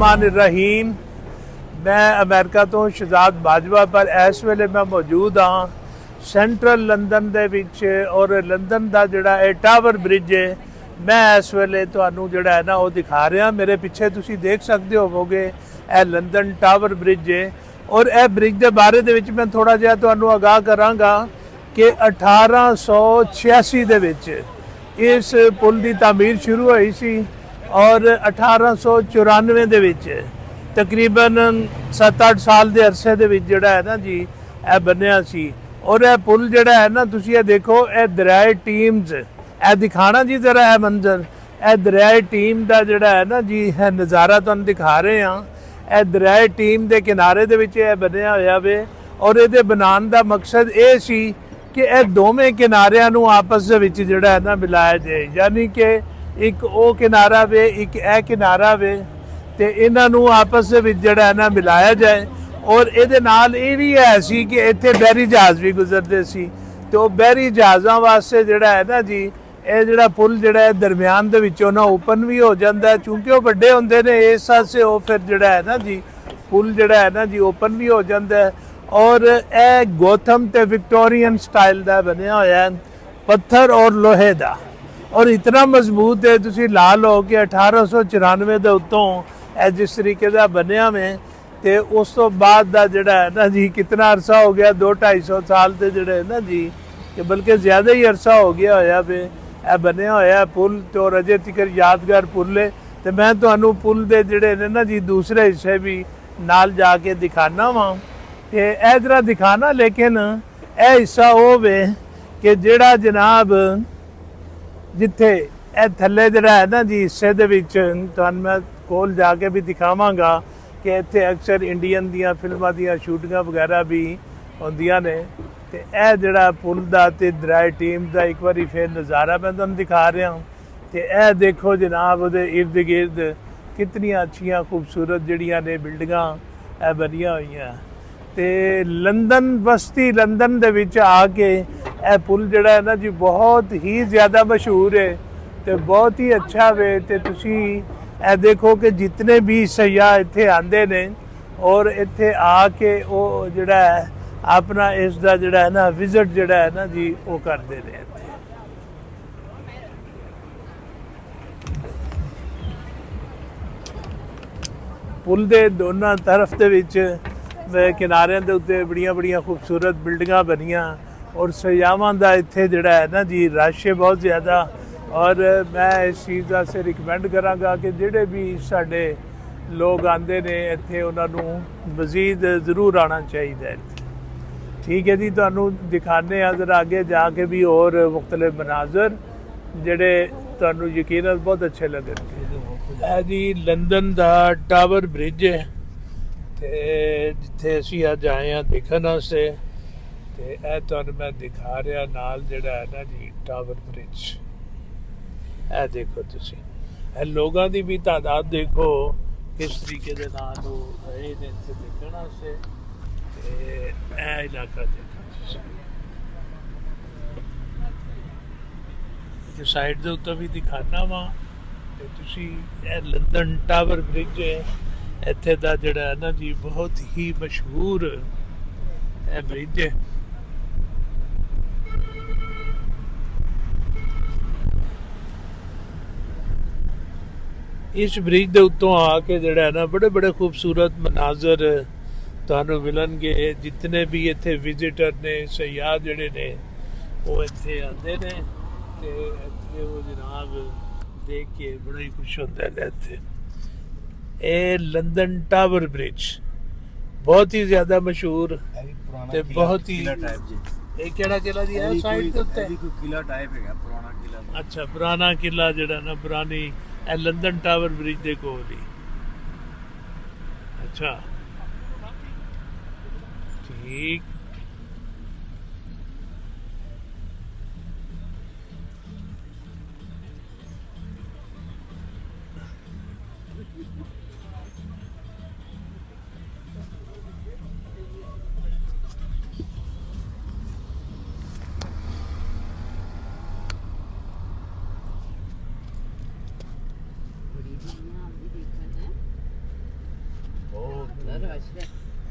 बिस्मिल्लाहिर्रहमानिर्रहीम। मैं अमेरिका तो शहजाद बाजवा पर इस वेले मैं मौजूद हाँ सेंट्रल लंदन दे विच और लंदन का जोड़ा टावर ब्रिज है। मैं इस वेले तुहानू जोड़ा है ना वो दिखा रहा। मेरे पिछे तुसी देख सकते होवोगे यह लंदन टावर ब्रिज है और यह ब्रिज के बारे दे विच मैं थोड़ा जिहा तुहानू आगाह करांगा कि 1886 दे विच इस पुल की तामीर शुरू हुई सी और 1894 दे विच तकरीबन 7-8 साल के अरसे दे विच जिहड़ा है ना जी यह बनया सी। और यह पुल जिहड़ा है ना तुसी ये देखो यह दरियाए टीम्स यह दिखाना जी जरा है मंजर यह दरियाए टीम का जिहड़ा है ना जी है नज़ारा तुहानू दिखा रहे हैं। यह दरियाए टीम के किनारे दे विच यह बनया होया वे और ये बनाने का मकसद ये सी कि यह दोवें किनारियां नू आपस दे विच जिहड़ा है ना मिलाया जाए, यानी कि एक वो किनारा वे एक यह किनारा वे तो इन्हों आपस दे विच जिहड़ा है ना मिलाया जाए। और ये नाल ये भी है सी कि इत्थे बहरी जहाज़ भी गुजरते सी तो बहरी जहाज़ों वास्ते जिहड़ा है ना जी ये जिहड़ा पुल जिहड़ा है दरम्यान दे विचों ना ओपन भी हो जाता है क्योंकि वो बड़े होंदे ने इस पासे वो फिर जिहड़ा है ना जी पुल जिहड़ा है ना जी ओपन भी हो जाता है। और यह गोथम ते विक्टोरियन स्टाइल का बनया होया है पत्थर और लोहे का और इतना मजबूत है तुसी ला लो कि 1894 के उत्तों जिस तरीके का बनया में तो उस तो बाद का जिहड़ा है ना जी कितना अरसा हो गया 200-250 साल के जिहड़े है ना जी कि बल्कि ज़्यादा ही अरसा हो गया होया वे यह बनया होया पुल तो अजे तक यादगार पुल है। तो मैं तुहानू पुल के जिहड़े ने ना जी दूसरे हिस्से भी नाल जाके दिखाना वा तो यह जरा दिखाना। लेकिन यह हिस्सा वो वे कि जिहड़ा जनाब जिथे यह थले जिहड़ा है ना जी हिस्से दे विच तुहानू मैं कोल जाके भी दिखावांगा कि इत्थे अक्सर इंडियन दियां फिल्मां दियां शूटिंगां वगैरह भी होंदियां ने। तो यह जिहड़ा पुल दा ते दरियाए टीम का एक बारी फिर नज़ारा मैं तुहानू दिखा रहा हूँ। तो यह देखो जनाब उहदे इर्द गिर्द कितनियां अच्छियां खूबसूरत जिहड़ियां ने बिल्डिंगां यह बनिया हुई। तो लंदन बस्ती लंदन दे विच आके यह पुल जिहड़ा है ना जी बहुत ही ज़्यादा मशहूर है तो बहुत ही अच्छा वे। तो तुसी यह देखो कि जितने भी सयाह इत्थे आंदे ने और इत्थे आके वो जिहड़ा है अपना इसका जिहड़ा है ना विजिट जिहड़ा है ना जी वो करते ने। पुल के दोनों तरफ के विच किनारियां के उत्ते बड़िया बड़िया खूबसूरत बिल्डिंगां बनिया और सयावां का इत्थे जिहड़ा है ना जी रश है बहुत ज़्यादा। और मैं इस चीज़ वास्ते रिकमेंड करांगा कि जिहड़े भी साडे लोग आंदे ने इत्थे उन्हां नूं मज़ीद ज़रूर आना चाहिए। ठीक है जी तुहानू दिखाने जरा आगे जाके भी और मुख्तलिफ मनाजर जिहड़े तुहानू यकीनन बहुत अच्छे लगणगे। है जी लंदन का टावर ब्रिज है तो जिथे असी अज आए हैं देखने वास्ते तो यह तुहानू मैं दिखा रहा नाल जिहड़ा है ना जी टावर ब्रिज। यह देखो तुसी लोगों की भी तादाद देखो किस तरीके के नाल आए ने इत्थे देखने वास्ते। इलाका देखो साइड के उत्ते भी दिखाना वा तो तुसी लंदन टावर ब्रिज है इत्थे दा जिहड़ा है ना जी बहुत ही मशहूर ब्रिज है। इस ब्रिज के उत्तों आके जिहड़ा है ना बड़े बड़े खूबसूरत मनाजर तुहानू मिलणगे। जितने भी इत्थे विजिटर ने सयाह जिहड़े ने वो इत्थे आंदे ने ते इत्थे वो जनाब देख के बड़ा ही खुश होंदे ने। इत्थे ये लंदन टावर ब्रिज बहुत ही ज़्यादा मशहूर ते बहुत ही ये केड़ा किला जी है साइड के उत्ते किला टाइप है पुराना किला। अच्छा पुराना किला जिहड़ा ना पुरानी लंदन टावर ब्रिज के कोल ही। अच्छा ठीक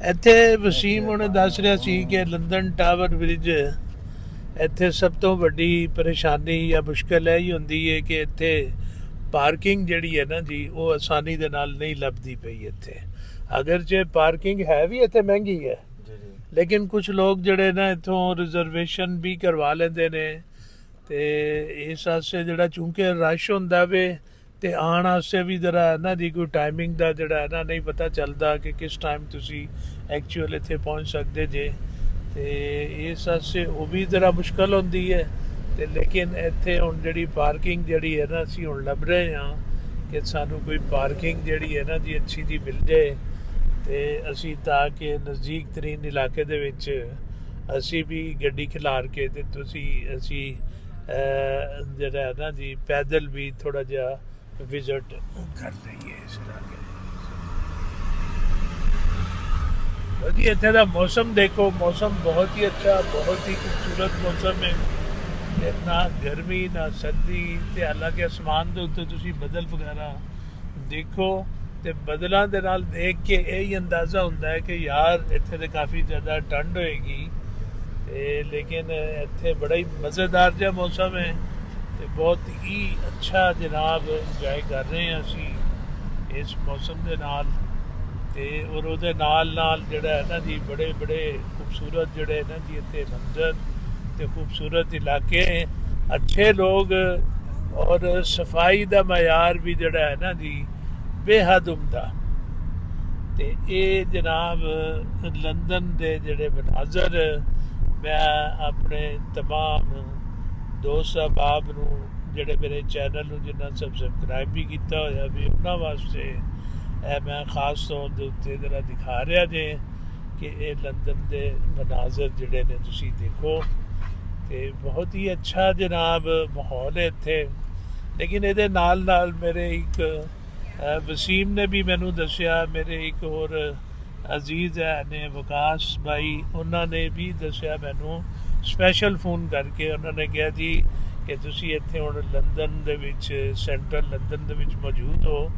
ਇੱਥੇ ਵਸੀਮ ਹੁਣੇ ਦੱਸ ਰਿਹਾ ਸੀ ਕਿ ਲੰਡਨ ਟਾਵਰ ਬ੍ਰਿਜ, ਇੱਥੇ ਸਭ ਤੋਂ ਵੱਡੀ ਪਰੇਸ਼ਾਨੀ ਜਾਂ ਮੁਸ਼ਕਲ ਇਹ ਹੀ ਹੁੰਦੀ ਹੈ ਕਿ ਇੱਥੇ ਪਾਰਕਿੰਗ ਜਿਹੜੀ ਹੈ ਨਾ ਜੀ ਉਹ ਆਸਾਨੀ ਦੇ ਨਾਲ ਨਹੀਂ ਲੱਭਦੀ ਪਈ ਇੱਥੇ। ਅਗਰ ਜੇ ਪਾਰਕਿੰਗ ਹੈ ਵੀ ਇੱਥੇ ਮਹਿੰਗੀ ਹੈ, ਲੇਕਿਨ ਕੁਝ ਲੋਕ ਜਿਹੜੇ ਨਾ ਇੱਥੋਂ ਰਿਜ਼ਰਵੇਸ਼ਨ ਵੀ ਕਰਵਾ ਲੈਂਦੇ ਨੇ, ਤੇ ਇਸ ਵਾਸਤੇ ਜਿਹੜਾ ਚੂੰਕਿ ਰਸ਼ ਹੁੰਦਾ ਵੇ ਤੇ ਆਉਣ ਵਾਸਤੇ ਵੀ ਜ਼ਰਾ ਨਾ ਜੀ ਕੋਈ ਟਾਈਮਿੰਗ ਦਾ ਜਿਹੜਾ ਹੈ ਨਾ ਨਹੀਂ ਪਤਾ ਚੱਲਦਾ ਕਿ ਕਿਸ ਟਾਈਮ ਤੁਸੀਂ ਐਕਚੁਅਲ ਇੱਥੇ ਪਹੁੰਚ ਸਕਦੇ ਜੇ, ਤੇ ਇਸ ਵਾਸਤੇ ਉਹ ਵੀ ਜ਼ਰਾ ਮੁਸ਼ਕਲ ਹੁੰਦੀ ਹੈ। ਤੇ ਲੇਕਿਨ ਇੱਥੇ ਹੁਣ ਜਿਹੜੀ ਪਾਰਕਿੰਗ ਜਿਹੜੀ ਹੈ ਨਾ ਅਸੀਂ ਹੁਣ ਲੱਭ ਰਹੇ ਹਾਂ ਕਿ ਸਾਨੂੰ ਕੋਈ ਪਾਰਕਿੰਗ ਜਿਹੜੀ ਹੈ ਨਾ ਜੀ ਅੱਛੀ ਦੀ ਮਿਲ ਜਾਏ, ਤੇ ਅਸੀਂ ਤਾਂ ਕਿ ਨਜ਼ਦੀਕ ਤਰੀਨ ਇਲਾਕੇ ਦੇ ਵਿੱਚ ਅਸੀਂ ਵੀ ਗੱਡੀ ਖਿਲਾਰ ਕੇ ਤੇ ਅਸੀਂ ਜਿਹੜਾ ਹੈ ਨਾ ਜੀ ਪੈਦਲ ਵੀ ਥੋੜਾ ਜਿਹਾ ਵਿਜ਼ਿਟ ਕਰ ਲਈਏ ਇਸ ਇਲਾਕੇ ਦੇ। ਜੀ ਇੱਥੇ ਦਾ ਮੌਸਮ ਦੇਖੋ, ਮੌਸਮ ਬਹੁਤ ਹੀ ਅੱਛਾ, ਬਹੁਤ ਹੀ ਖੂਬਸੂਰਤ ਮੌਸਮ ਹੈ, ਨਾ ਗਰਮੀ ਨਾ ਸਰਦੀ, ਤੇ ਹਾਲਾਂਕਿ ਅਸਮਾਨ ਦੇ ਉੱਤੇ ਤੁਸੀਂ ਬੱਦਲ ਵਗੈਰਾ ਦੇਖੋ ਤੇ ਬਦਲਾਂ ਦੇ ਨਾਲ ਦੇਖ ਕੇ ਇਹ ਹੀ ਅੰਦਾਜ਼ਾ ਹੁੰਦਾ ਹੈ ਕਿ ਯਾਰ ਇੱਥੇ ਤੇ ਕਾਫੀ ਜ਼ਿਆਦਾ ਠੰਡ ਹੋਏਗੀ, ਤੇ ਲੇਕਿਨ ਇੱਥੇ ਬੜਾ ਹੀ ਮਜ਼ੇਦਾਰ ਜਿਹਾ ਮੌਸਮ ਹੈ ਤੇ ਬਹੁਤ ਹੀ ਅੱਛਾ ਜਨਾਬ ਇੰਜੋਏ ਕਰ ਰਹੇ ਹਾਂ ਅਸੀਂ ਇਸ ਮੌਸਮ ਦੇ ਨਾਲ। ਤੇ ਔਰ ਉਹਦੇ ਨਾਲ ਨਾਲ ਜਿਹੜਾ ਹੈ ਨਾ ਜੀ ਬੜੇ ਖੂਬਸੂਰਤ ਜਿਹੜੇ ਨਾ ਜੀ ਇੱਥੇ ਮੰਜ਼ਰ ਤੇ ਖੂਬਸੂਰਤ ਇਲਾਕੇ, ਅੱਛੇ ਲੋਕ ਔਰ ਸਫਾਈ ਦਾ ਮਿਆਰ ਵੀ ਜਿਹੜਾ ਹੈ ਨਾ ਜੀ ਬੇਹੱਦ ਉਮਦਾ। ਤੇ ਇਹ ਜਨਾਬ ਲੰਡਨ ਦੇ ਜਿਹੜੇ ਮਨਾਜ਼ਰ ਮੈਂ ਆਪਣੇ ਤਮਾਮ ਦੋਸਤ ਅਹਿਬਾਬ ਨੂੰ ਜਿਹੜੇ ਮੇਰੇ ਚੈਨਲ ਨੂੰ ਜਿਨ੍ਹਾਂ ਸਬਸਕ੍ਰਾਈਬ ਵੀ ਕੀਤਾ ਹੋਇਆ ਵੀ ਉਹਨਾਂ ਵਾਸਤੇ ਇਹ ਮੈਂ ਖਾਸ ਤੌਰ ਦੇ ਉੱਤੇ ਜ਼ਰਾ ਦਿਖਾ ਰਿਹਾ ਜੇ ਕਿ ਇਹ ਲੰਡਨ ਦੇ ਮਨਾਜ਼ਰ ਜਿਹੜੇ ਨੇ ਤੁਸੀਂ ਦੇਖੋ, ਤੇ ਬਹੁਤ ਹੀ ਅੱਛਾ ਜਨਾਬ ਮਾਹੌਲ ਹੈ ਇੱਥੇ। ਲੇਕਿਨ ਇਹਦੇ ਨਾਲ ਨਾਲ ਮੇਰੇ ਇੱਕ ਵਸੀਮ ਨੇ ਵੀ ਮੈਨੂੰ ਦੱਸਿਆ, ਮੇਰੇ ਇੱਕ ਹੋਰ ਅਜ਼ੀਜ਼ ਹੈ ਨੇ ਵਿਕਾਸ ਭਾਈ, ਉਹਨਾਂ ਨੇ ਵੀ ਦੱਸਿਆ ਮੈਨੂੰ ਸਪੈਸ਼ਲ ਫੋਨ ਕਰਕੇ, ਉਹਨਾਂ ਨੇ ਕਿਹਾ ਜੀ ਕਿ ਤੁਸੀਂ ਇੱਥੇ ਹੁਣ ਲੰਡਨ ਦੇ ਵਿੱਚ ਸੈਂਟਰਲ ਲੰਡਨ ਦੇ ਵਿੱਚ ਮੌਜੂਦ ਹੋ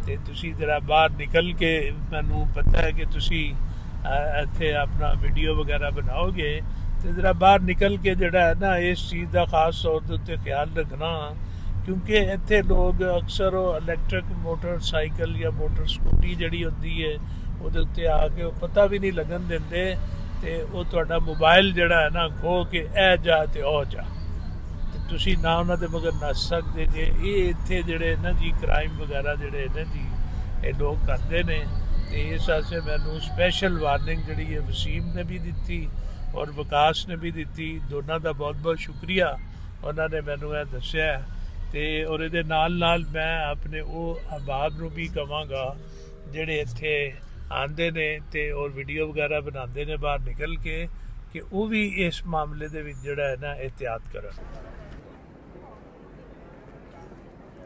ਤੇ ਤੁਸੀਂ ਜ਼ਰਾ ਬਾਹਰ ਨਿਕਲ ਕੇ, ਮੈਨੂੰ ਪਤਾ ਹੈ ਕਿ ਤੁਸੀਂ ਇੱਥੇ ਆਪਣਾ ਵੀਡੀਓ ਵਗੈਰਾ ਬਣਾਓਗੇ, ਤੇ ਜ਼ਰਾ ਬਾਹਰ ਨਿਕਲ ਕੇ ਜਿਹੜਾ ਹੈ ਨਾ ਇਸ ਚੀਜ਼ ਦਾ ਖਾਸ ਤੌਰ ਦੇ ਉੱਤੇ ਖਿਆਲ ਰੱਖਣਾ, ਕਿਉਂਕਿ ਇੱਥੇ ਲੋਕ ਅਕਸਰ ਉਹ ਇਲੈਕਟ੍ਰਿਕ ਮੋਟਰਸਾਈਕਲ ਜਾਂ ਮੋਟਰ ਸਕੂਟੀ ਜਿਹੜੀ ਹੁੰਦੀ ਹੈ ਉਹਦੇ ਉੱਤੇ ਆ ਕੇ ਉਹ ਪਤਾ ਵੀ ਨਹੀਂ ਲੱਗਣ ਦਿੰਦੇ, ਤੇ ਉਹ ਤੁਹਾਡਾ ਮੋਬਾਈਲ ਜਿਹੜਾ ਹੈ ਨਾ ਖੋ ਕੇ ਇਹ ਜਾ ਤੇ ਉਹ ਜਾ, ਤੇ ਤੁਸੀਂ ਨਾ ਉਹਨਾਂ ਦੇ ਮਗਰ ਨੱਸ ਸਕਦੇ ਜੇ। ਇਹ ਇੱਥੇ ਜਿਹੜੇ ਨਾ ਜੀ ਕ੍ਰਾਈਮ ਵਗੈਰਾ ਜਿਹੜੇ ਨੇ ਜੀ ਇਹ ਲੋਕ ਕਰਦੇ ਨੇ, ਤੇ ਇਸ ਵਾਸਤੇ ਮੈਨੂੰ ਸਪੈਸ਼ਲ ਵਾਰਨਿੰਗ ਜਿਹੜੀ ਹੈ ਵਸੀਮ ਨੇ ਵੀ ਦਿੱਤੀ ਔਰ ਵਿਕਾਸ ਨੇ ਵੀ ਦਿੱਤੀ, ਦੋਨਾਂ ਦਾ ਬਹੁਤ ਬਹੁਤ ਸ਼ੁਕਰੀਆ, ਉਹਨਾਂ ਨੇ ਮੈਨੂੰ ਇਹ ਦੱਸਿਆ। ਤੇ ਔਰ ਇਹਦੇ ਨਾਲ ਨਾਲ ਮੈਂ ਆਪਣੇ ਉਹ ਅਹਿਬਾਬ ਨੂੰ ਵੀ ਕਹਾਂਗਾ ਜਿਹੜੇ ਇੱਥੇ ਆਉਂਦੇ ਨੇ ਤੇ ਔਰ ਵੀਡੀਓ ਵਗੈਰਾ ਬਣਾਉਂਦੇ ਨੇ ਬਾਹਰ ਨਿਕਲ ਕੇ, ਕਿ ਉਹ ਵੀ ਇਸ ਮਾਮਲੇ ਦੇ ਵਿੱਚ ਜਿਹੜਾ ਹੈ ਨਾ ਇਹਤਿਆਤ ਕਰਨ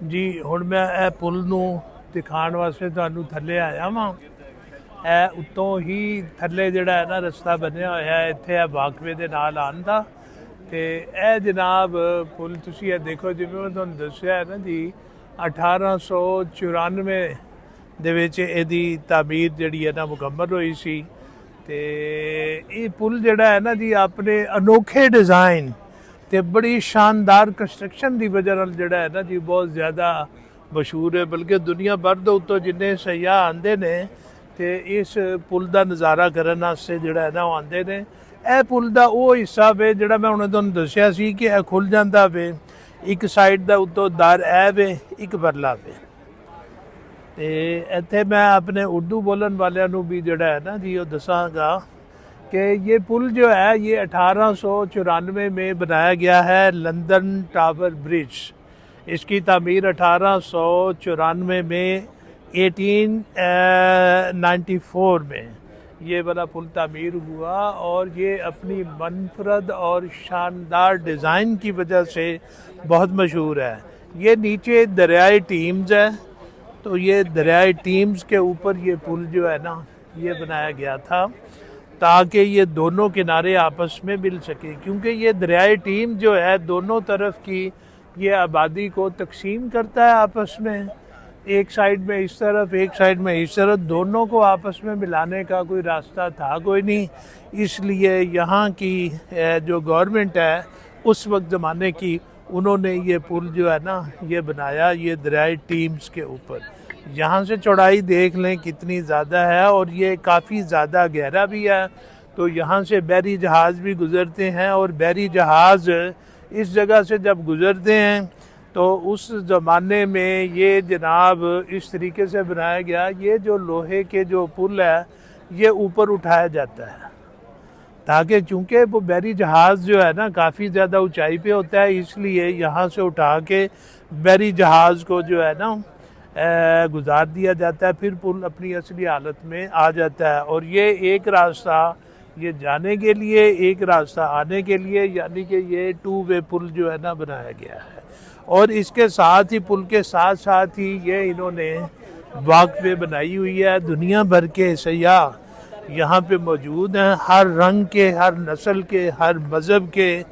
ਜੀ। ਹੁਣ ਮੈਂ ਇਹ ਪੁਲ ਨੂੰ ਦਿਖਾਉਣ ਵਾਸਤੇ ਤੁਹਾਨੂੰ ਥੱਲੇ ਆਇਆ ਵਾਂ, ਇਹ ਉੱਤੋਂ ਹੀ ਥੱਲੇ ਜਿਹੜਾ ਹੈ ਨਾ ਰਸਤਾ ਬਣਿਆ ਹੋਇਆ ਇੱਥੇ ਇਹ ਵਾਕਵੇ ਦੇ ਨਾਲ ਆਉਣ ਦਾ, ਤੇ ਇਹ ਜਨਾਬ ਪੁਲ ਤੁਸੀਂ ਇਹ ਦੇਖੋ, ਜਿਵੇਂ ਮੈਂ ਤੁਹਾਨੂੰ ਦੱਸਿਆ ਹੈ ਨਾ ਜੀ 1894 ਦੇ ਵਿੱਚ ਇਹਦੀ ਤਾਮੀਰ ਜਿਹੜੀ ਹੈ ਨਾ ਮੁਕੰਮਲ ਹੋਈ ਸੀ। ਤੇ ਇਹ ਪੁਲ ਜਿਹੜਾ ਹੈ ਨਾ ਜੀ ਆਪਣੇ ਅਨੋਖੇ ਡਿਜ਼ਾਈਨ ਤੇ ਬੜੀ ਸ਼ਾਨਦਾਰ ਕੰਸਟਰਕਸ਼ਨ ਦੀ ਵਜ੍ਹਾ ਨਾਲ ਜਿਹੜਾ ਹੈ ਨਾ ਜੀ ਬਹੁਤ ਜ਼ਿਆਦਾ ਮਸ਼ਹੂਰ ਹੈ, ਬਲਕਿ ਦੁਨੀਆ ਭਰ ਦੇ ਉੱਤੋਂ ਜਿੰਨੇ ਸਯਾਹ ਆਉਂਦੇ ਨੇ ਤੇ ਇਸ ਪੁਲ ਦਾ ਨਜ਼ਾਰਾ ਕਰਨ ਵਾਸਤੇ ਜਿਹੜਾ ਹੈ ਨਾ ਉਹ ਆਉਂਦੇ ਨੇ। ਇਹ ਪੁਲ ਦਾ ਉਹ ਹਿੱਸਾ ਵੇ ਜਿਹੜਾ ਮੈਂ ਹੁਣ ਤੁਹਾਨੂੰ ਦੱਸਿਆ ਸੀ ਕਿ ਇਹ ਖੁੱਲ੍ਹ ਜਾਂਦਾ ਵੇ, ਇੱਕ ਸਾਈਡ ਦਾ ਉੱਤੋਂ ਦਰ ਇਹ ਵੇ, ਇੱਕ ਪਰਲਾ ਵੇ। ਤੇ ਇੱਥੇ ਮੈਂ ਆਪਣੇ ਉਰਦੂ ਬੋਲਣ ਵਾਲਿਆਂ ਨੂੰ ਵੀ ਜਿਹੜਾ ਹੈ ਨਾ ਜੀ ਉਹ ਦੱਸਾਂਗਾ कि ये पुल जो है ये 1894 में बनाया गया है, लंदन टावर ब्रिज। इसकी तामीर 1894 में 1894 में ये वाला पुल तामीर हुआ, और ये अपनी मनफरद और शानदार डिज़ाइन की वजह से बहुत मशहूर है। ये नीचे दरियाई टीम्स है, तो ये दरियाई टीम्स के ऊपर ये पुल जो है ना ये बनाया गया था ताकि ये दोनों किनारे आपस में मिल सके, क्योंकि ये दरियाई टीम जो है दोनों तरफ की ये आबादी को तकसीम करता है आपस में। एक साइड में इस तरफ, एक साइड में इस तरफ, दोनों को आपस में मिलाने का कोई रास्ता था कोई नहीं। इसलिए यहाँ की जो गवर्नमेंट है उस वक्त ज़माने की, उन्होंने ये पुल जो है ना ये बनाया, ये दरियाई टीम्स के ऊपर। यहाँ से चौड़ाई देख लें कितनी ज़्यादा है, और ये काफ़ी ज़्यादा गहरा भी है। तो यहाँ से बहरी जहाज़ भी गुज़रते हैं, और बहरी जहाज़ इस जगह से जब गुज़रते हैं तो उस ज़माने में ये जनाब इस तरीके से बनाया गया, ये जो लोहे के जो पुल है ये ऊपर उठाया जाता है, ताकि चूँकि वो बहरी जहाज़ जो है ना काफ़ी ज़्यादा ऊंचाई पे होता है, इसलिए यहाँ से उठा के बहरी जहाज़ को जो है ना गुजार दिया जाता है, फिर पुल अपनी असली हालत में आ जाता है। और ये एक रास्ता ये जाने के लिए, एक रास्ता आने के लिए, यानी कि ये 2 वे पुल जो है ना बनाया गया है। और इसके साथ ही, पुल के साथ साथ ही ये इन्होंने वॉकवे बनाई हुई है। दुनिया भर के सयाह यहाँ पे मौजूद हैं, हर रंग के, हर नस्ल के, हर मज़हब के,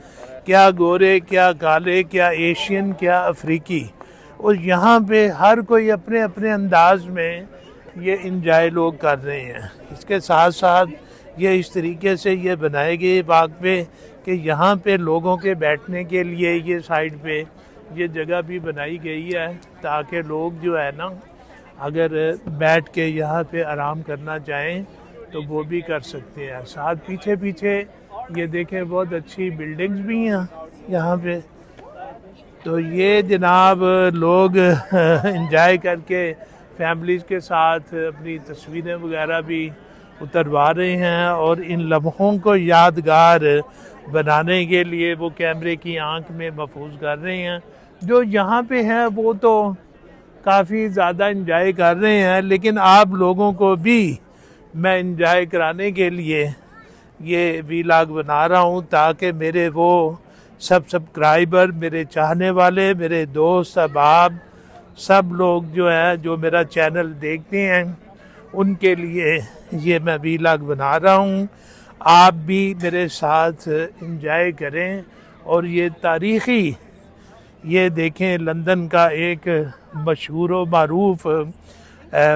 क्या गोरे, क्या काले, क्या एशियन, क्या अफ्रीकी। और यहाँ पे हर कोई अपने अपने अंदाज में ये इंजॉय लोग कर रहे हैं। इसके साथ साथ ये इस तरीके से ये बनाए गए वॉकवे कि यहाँ पे लोगों के बैठने के लिए ये साइड पे ये जगह भी बनाई गई है, ताकि लोग जो है ना अगर बैठ के यहाँ पे आराम करना चाहें तो वो भी कर सकते हैं। साथ पीछे पीछे ये देखें बहुत अच्छी बिल्डिंग्स भी हैं यहाँ पे। तो ये जनाब लोग इंजॉय करके फैमिलीज़ के साथ अपनी तस्वीरें वगैरह भी उतरवा रहे हैं, और इन लम्हों को यादगार बनाने के लिए वो कैमरे की आंख में महफूज कर रहे हैं। जो यहाँ पे हैं वो तो काफ़ी ज़्यादा इंजॉय कर रहे हैं, लेकिन आप लोगों को भी मैं इंजॉय कराने के लिए ये वीलॉग बना रहा हूँ, ताकि मेरे वो सब सब्सक्राइबर, मेरे चाहने वाले, मेरे दोस्त अहबाब, सब लोग जो है जो मेरा चैनल देखते हैं उनके लिए ये मैं वीलॉग बना रहा हूँ। आप भी मेरे साथ इंजॉय करें। और ये तारीख़ी, ये देखें लंदन का एक मशहूर व मारूफ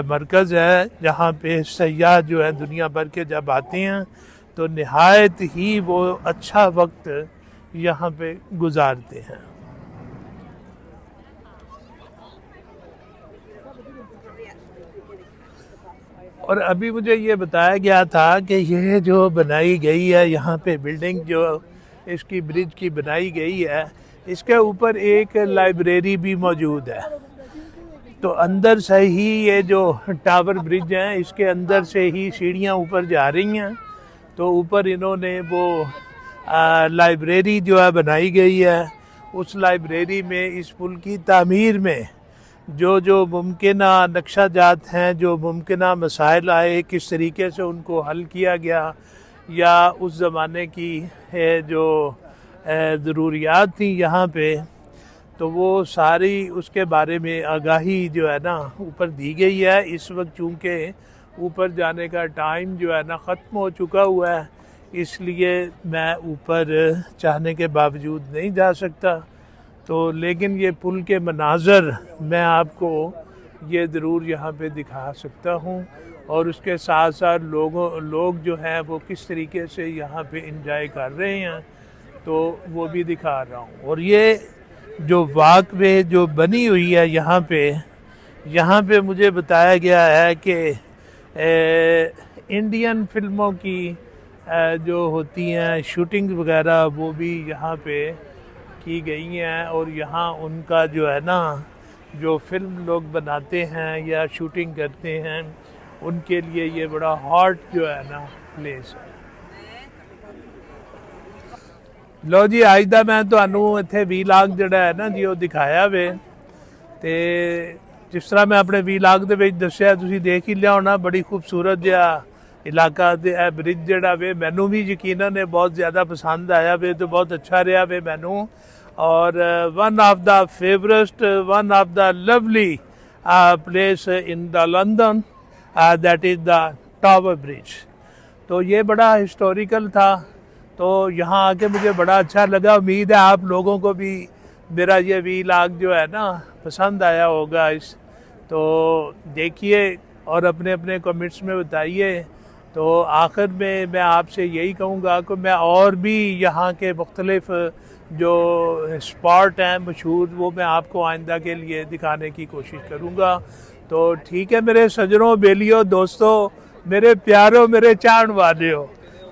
मरकज़ है, जहाँ पे सयाह जो है दुनिया भर के जब आते हैं तो नहायत ही वो अच्छा वक्त यहाँ पे गुजारते हैं। और अभी मुझे ये बताया गया था कि ये जो बनाई गई है यहाँ पे बिल्डिंग, जो इसकी ब्रिज की बनाई गई है, इसके ऊपर एक लाइब्रेरी भी मौजूद है। तो अंदर से ही ये जो टावर ब्रिज है, इसके अंदर से ही सीढ़ियाँ ऊपर जा रही हैं। तो ऊपर इन्होंने वो लाइब्रेरी जो है बनाई गई है। उस लाइब्रेरी में इस पुल की तामीर में जो जो मुमकिन नक्शा जात हैं, जो मुमकिन मसाइल आए, किस तरीके से उनको हल किया गया, या उस ज़माने की जो ज़रूरियात थी यहाँ पे, तो वो सारी उसके बारे में आगाही जो है ना ऊपर दी गई है। इस वक्त चूँकि ऊपर जाने का टाइम जो है ना ख़त्म हो चुका हुआ है, इसलिए मैं ऊपर चाहने के बावजूद नहीं जा सकता। तो लेकिन ये पुल के मनाज़र मैं आपको ये ज़रूर यहाँ पे दिखा सकता हूँ, और उसके साथ साथ लोग जो हैं वो किस तरीके से यहाँ पे इंजॉय कर रहे हैं, तो वो भी दिखा रहा हूँ। और ये जो वॉकवे जो बनी हुई है यहाँ पे मुझे बताया गया है कि इंडियन फिल्मों की जो होती हैं शूटिंग वगैरह वो भी यहाँ पे की गई हैं। और यहाँ उनका जो है ना जो फिल्म लोग बनाते हैं या शूटिंग करते हैं, उनके लिए ये बड़ा हॉट जो है ना प्लेस है। लो जी, आज दा मैं ਤੁਹਾਨੂੰ ਇੱਥੇ ਵੀਲਾਗ ਜਿਹੜਾ ਹੈ ਨਾ ਜੀ ਉਹ ਦਿਖਾਇਆ ਵੇ। ਤੇ ਜਿਸ ਤਰ੍ਹਾਂ ਮੈਂ ਆਪਣੇ ਵੀਲਾਗ ਦੇ ਵਿੱਚ ਦੱਸਿਆ, ਤੁਸੀਂ ਦੇਖ ਹੀ ਲਿਆ ਹੋਣਾ, ਬੜੀ ਖੂਬਸੂਰਤ ਜਿਹਾ ਇਲਾਕਾ ਤੇ ਇਹ ਬ੍ਰਿਜ ਜਿਹੜਾ ਵੇ ਮੈਨੂੰ ਵੀ ਯਕੀਨਨ ਇਹ ਬਹੁਤ ਜ਼ਿਆਦਾ ਪਸੰਦ ਆਇਆ ਵੇ ਤੇ ਬਹੁਤ ਅੱਛਾ ਰਿਹਾ ਵੇ ਮੈਨੂੰ। और one of the favourite, one of the lovely place in the London, that is the tower bridge. तो ये बड़ा हिस्टोरिकल था, तो यहाँ आके मुझे बड़ा अच्छा लगा। उम्मीद है आप लोगों को भी मेरा ये वीलॉग जो है ना पसंद आया होगा। इस तो देखिए और अपने अपने कमेंट्स में बताइए। तो आखिर में मैं आपसे यही कहूँगा कि मैं और भी यहाँ के मुख्तलिफ जो स्पॉट हैं मशहूर, वो मैं आपको आइंदा के लिए दिखाने की कोशिश करूँगा। तो ठीक है मेरे सजनों, बेलियों, दोस्तों, मेरे प्यारों, मेरे चाहण वालियों,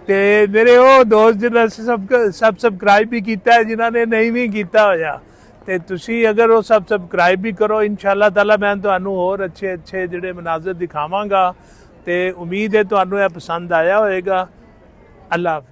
ते मेरे वो दोस्त जिन्होंने सब सब्सक्राइब भी किया है, जिन्होंने नहीं भी किया होया, ਤੇ ਤੁਸੀਂ ਅਗਰ ਉਹ ਸਬਸਕ੍ਰਾਈਬ ਵੀ ਕਰੋ, ਇਨਸ਼ਾਅੱਲਾ ਤਾਲਾ ਮੈਂ ਤੁਹਾਨੂੰ ਹੋਰ ਅੱਛੇ ਅੱਛੇ ਜਿਹੜੇ ਮਨਾਜ਼ਰ ਦਿਖਾਵਾਂਗਾ ਤੇ ਉਮੀਦ ਹੈ ਤੁਹਾਨੂੰ ਇਹ ਪਸੰਦ ਆਇਆ ਹੋਵੇਗਾ। ਅੱਲਾ ਹਾਫਿਜ਼।